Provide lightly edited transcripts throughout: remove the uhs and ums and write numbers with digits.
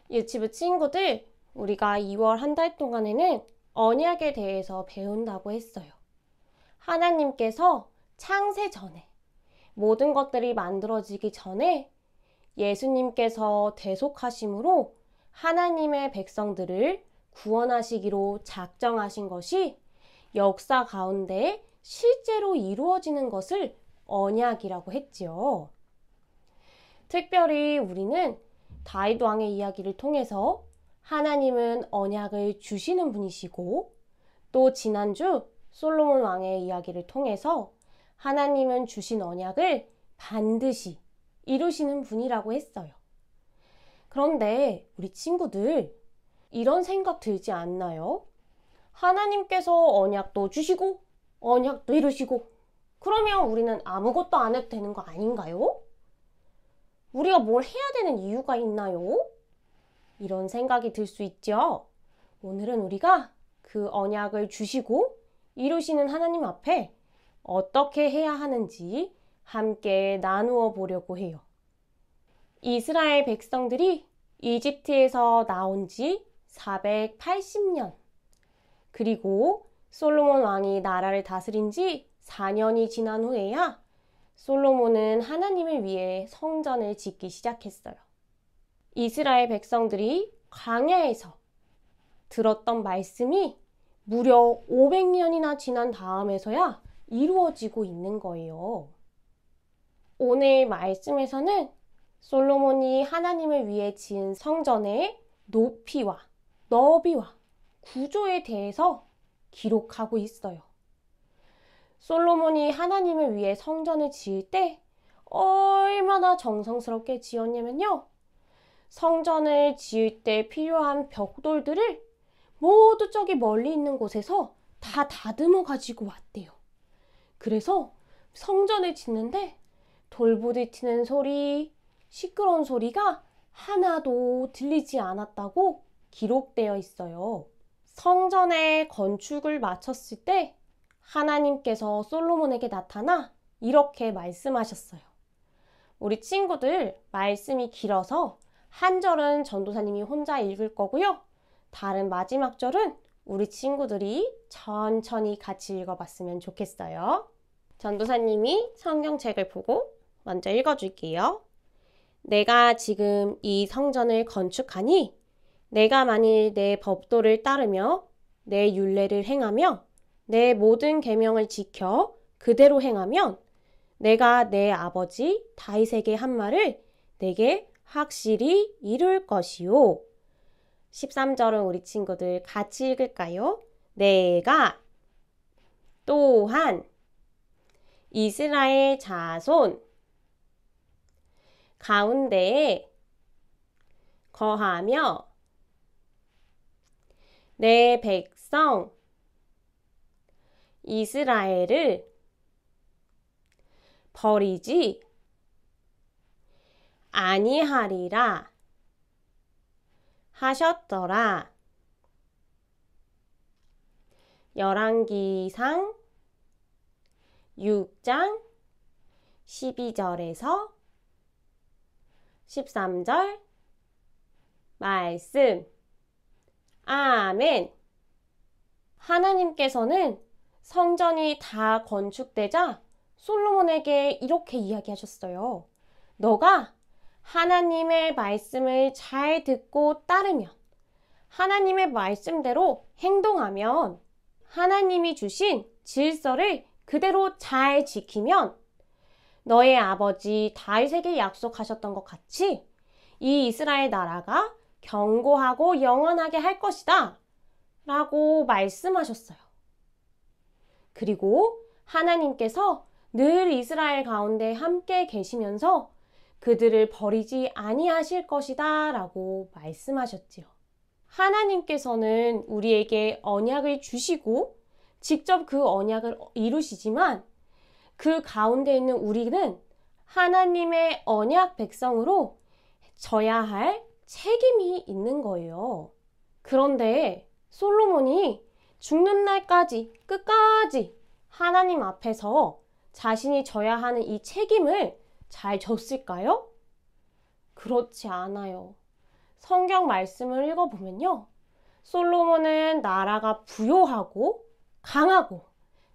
유치부 친구들, 우리가 2월 한 달 동안에는 언약에 대해서 배운다고 했어요. 하나님께서 창세 전에, 모든 것들이 만들어지기 전에 예수님께서 대속하심으로 하나님의 백성들을 구원하시기로 작정하신 것이 역사 가운데 실제로 이루어지는 것을 언약이라고 했지요. 특별히 우리는 다윗 왕의 이야기를 통해서 하나님은 언약을 주시는 분이시고, 또 지난주 솔로몬 왕의 이야기를 통해서 하나님은 주신 언약을 반드시 이루시는 분이라고 했어요. 그런데 우리 친구들, 이런 생각 들지 않나요? 하나님께서 언약도 주시고 언약도 이루시고, 그러면 우리는 아무것도 안 해도 되는 거 아닌가요? 우리가 뭘 해야 되는 이유가 있나요? 이런 생각이 들 수 있죠. 오늘은 우리가 그 언약을 주시고 이루시는 하나님 앞에 어떻게 해야 하는지 함께 나누어 보려고 해요. 이스라엘 백성들이 이집트에서 나온 지 480년, 그리고 솔로몬 왕이 나라를 다스린 지 4년이 지난 후에야 솔로몬은 하나님을 위해 성전을 짓기 시작했어요. 이스라엘 백성들이 광야에서 들었던 말씀이 무려 500년이나 지난 다음에서야 이루어지고 있는 거예요. 오늘 말씀에서는 솔로몬이 하나님을 위해 지은 성전의 높이와 너비와 구조에 대해서 기록하고 있어요. 솔로몬이 하나님을 위해 성전을 지을 때 얼마나 정성스럽게 지었냐면요. 성전을 지을 때 필요한 벽돌들을 모두 저기 멀리 있는 곳에서 다 다듬어 가지고 왔대요. 그래서 성전을 짓는데 돌 부딪히는 소리, 시끄러운 소리가 하나도 들리지 않았다고 기록되어 있어요. 성전의 건축을 마쳤을 때 하나님께서 솔로몬에게 나타나 이렇게 말씀하셨어요. 우리 친구들, 말씀이 길어서 한 절은 전도사님이 혼자 읽을 거고요. 다른 마지막 절은 우리 친구들이 천천히 같이 읽어봤으면 좋겠어요. 전도사님이 성경책을 보고 먼저 읽어줄게요. 내가 지금 이 성전을 건축하니 내가 만일 내 법도를 따르며 내 율례를 행하며 내 모든 계명을 지켜 그대로 행하면 내가 내 아버지 다윗에게 한 말을 내게 확실히 이룰 것이요. 13절은 우리 친구들 같이 읽을까요? 내가 또한 이스라엘 자손 가운데에 거하며 내 백성 이스라엘을 버리지 아니하리라 하셨더라. 열왕기상 6장 12절에서 13절 말씀. 아멘. 하나님께서는 성전이 다 건축되자 솔로몬에게 이렇게 이야기하셨어요. 너가 하나님의 말씀을 잘 듣고 따르면, 하나님의 말씀대로 행동하면, 하나님이 주신 질서를 그대로 잘 지키면 너의 아버지 다윗에게 약속하셨던 것 같이 이 이스라엘 나라가 견고하고 영원하게 할 것이다 라고 말씀하셨어요. 그리고 하나님께서 늘 이스라엘 가운데 함께 계시면서 그들을 버리지 아니하실 것이다 라고 말씀하셨지요. 하나님께서는 우리에게 언약을 주시고 직접 그 언약을 이루시지만 그 가운데 있는 우리는 하나님의 언약 백성으로 져야 할 책임이 있는 거예요. 그런데 솔로몬이 죽는 날까지 끝까지 하나님 앞에서 자신이 져야 하는 이 책임을 잘 졌을까요? 그렇지 않아요. 성경 말씀을 읽어보면요. 솔로몬은 나라가 부요하고 강하고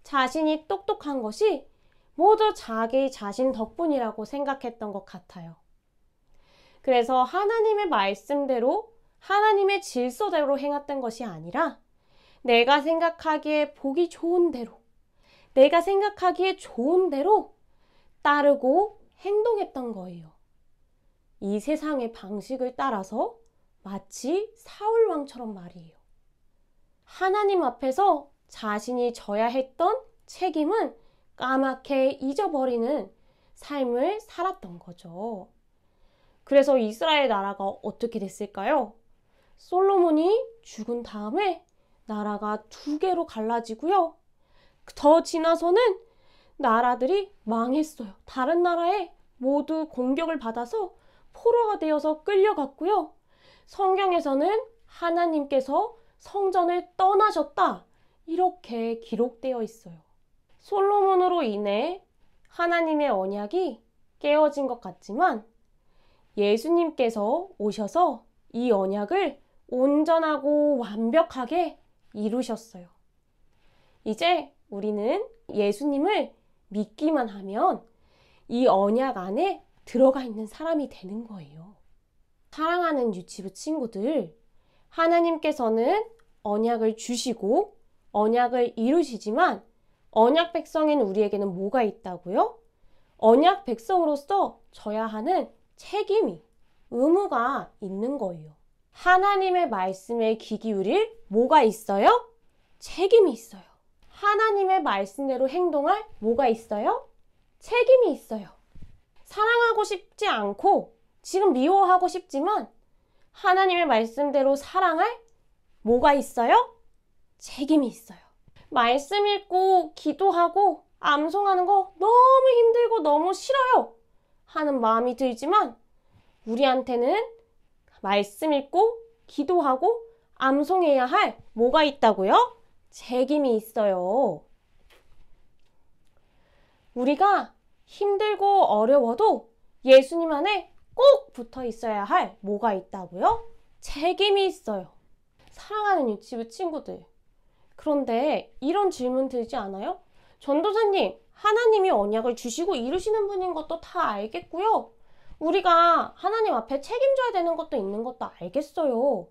자신이 똑똑한 것이 모두 자기 자신 덕분이라고 생각했던 것 같아요. 그래서 하나님의 말씀대로 하나님의 질서대로 행했던 것이 아니라 내가 생각하기에 보기 좋은 대로, 내가 생각하기에 좋은 대로 따르고 행동했던 거예요. 이 세상의 방식을 따라서 마치 사울 왕처럼 말이에요. 하나님 앞에서 자신이 져야 했던 책임은 까맣게 잊어버리는 삶을 살았던 거죠. 그래서 이스라엘 나라가 어떻게 됐을까요? 솔로몬이 죽은 다음에 나라가 2개로 갈라지고요. 더 지나서는 나라들이 망했어요. 다른 나라에 모두 공격을 받아서 포로가 되어서 끌려갔고요. 성경에서는 하나님께서 성전을 떠나셨다, 이렇게 기록되어 있어요. 솔로몬으로 인해 하나님의 언약이 깨어진 것 같지만 예수님께서 오셔서 이 언약을 온전하고 완벽하게 이루셨어요. 이제 우리는 예수님을 믿기만 하면 이 언약 안에 들어가 있는 사람이 되는 거예요. 사랑하는 유치부 친구들, 하나님께서는 언약을 주시고 언약을 이루시지만 언약 백성인 우리에게는 뭐가 있다고요? 언약 백성으로서 져야 하는 책임이, 의무가 있는 거예요. 하나님의 말씀에 귀 기울일 뭐가 있어요? 책임이 있어요. 하나님의 말씀대로 행동할 뭐가 있어요? 책임이 있어요. 사랑하고 싶지 않고 지금 미워하고 싶지만 하나님의 말씀대로 사랑할 뭐가 있어요? 책임이 있어요. 말씀 읽고 기도하고 암송하는 거 너무 힘들고 너무 싫어요 하는 마음이 들지만 우리한테는 말씀 읽고 기도하고 암송해야 할 뭐가 있다고요? 책임이 있어요. 우리가 힘들고 어려워도 예수님 안에 꼭 붙어 있어야 할 뭐가 있다고요? 책임이 있어요. 사랑하는 유치부 친구들, 그런데 이런 질문 들지 않아요? 전도사님, 하나님이 언약을 주시고 이루시는 분인 것도 다 알겠고요. 우리가 하나님 앞에 책임져야 되는 것도 있는 것도 알겠어요.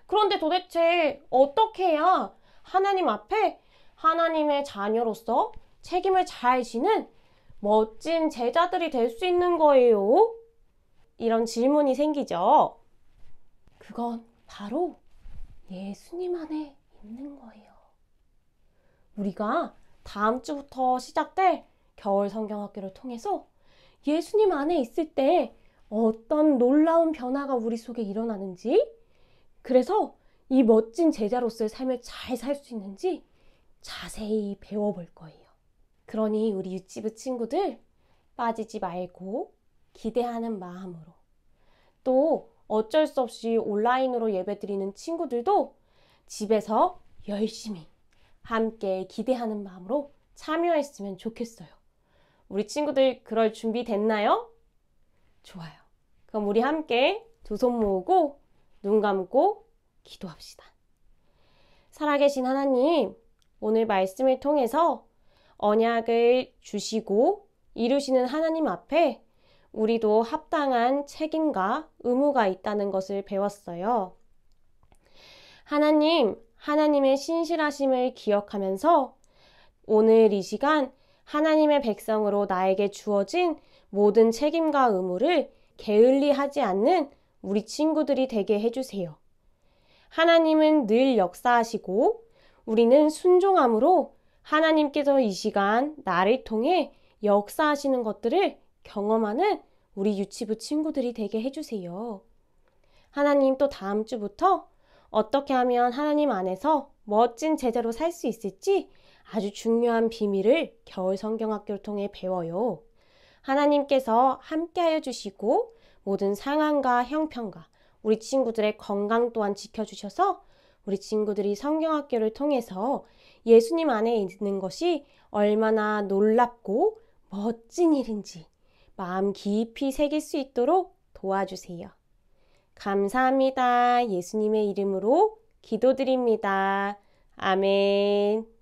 그런데 도대체 어떻게 해야 하나님 앞에 하나님의 자녀로서 책임을 잘 지는 멋진 제자들이 될 수 있는 거예요? 이런 질문이 생기죠. 그건 바로 예수님 안에 있는 거예요. 우리가 다음 주부터 시작될 겨울 성경학교를 통해서 예수님 안에 있을 때 어떤 놀라운 변화가 우리 속에 일어나는지, 그래서 이 멋진 제자로서의 삶을 잘 살 수 있는지 자세히 배워볼 거예요. 그러니 우리 유치부 친구들 빠지지 말고 기대하는 마음으로, 또 어쩔 수 없이 온라인으로 예배드리는 친구들도 집에서 열심히 함께 기대하는 마음으로 참여했으면 좋겠어요. 우리 친구들 그럴 준비 됐나요? 좋아요. 그럼 우리 함께 두 손 모으고 눈 감고 기도합시다. 살아계신 하나님, 오늘 말씀을 통해서 언약을 주시고 이루시는 하나님 앞에 우리도 합당한 책임과 의무가 있다는 것을 배웠어요. 하나님, 하나님의 신실하심을 기억하면서 오늘 이 시간 하나님의 백성으로 나에게 주어진 모든 책임과 의무를 게을리하지 않는 우리 친구들이 되게 해주세요. 하나님은 늘 역사하시고 우리는 순종함으로 하나님께서 이 시간 나를 통해 역사하시는 것들을 경험하는 우리 유치부 친구들이 되게 해주세요. 하나님, 또 다음 주부터 어떻게 하면 하나님 안에서 멋진 제자로 살 수 있을지 아주 중요한 비밀을 겨울 성경학교를 통해 배워요. 하나님께서 함께하여 주시고 모든 상황과 형편과 우리 친구들의 건강 또한 지켜주셔서 우리 친구들이 성경학교를 통해서 예수님 안에 있는 것이 얼마나 놀랍고 멋진 일인지 마음 깊이 새길 수 있도록 도와주세요. 감사합니다. 예수님의 이름으로 기도드립니다. 아멘.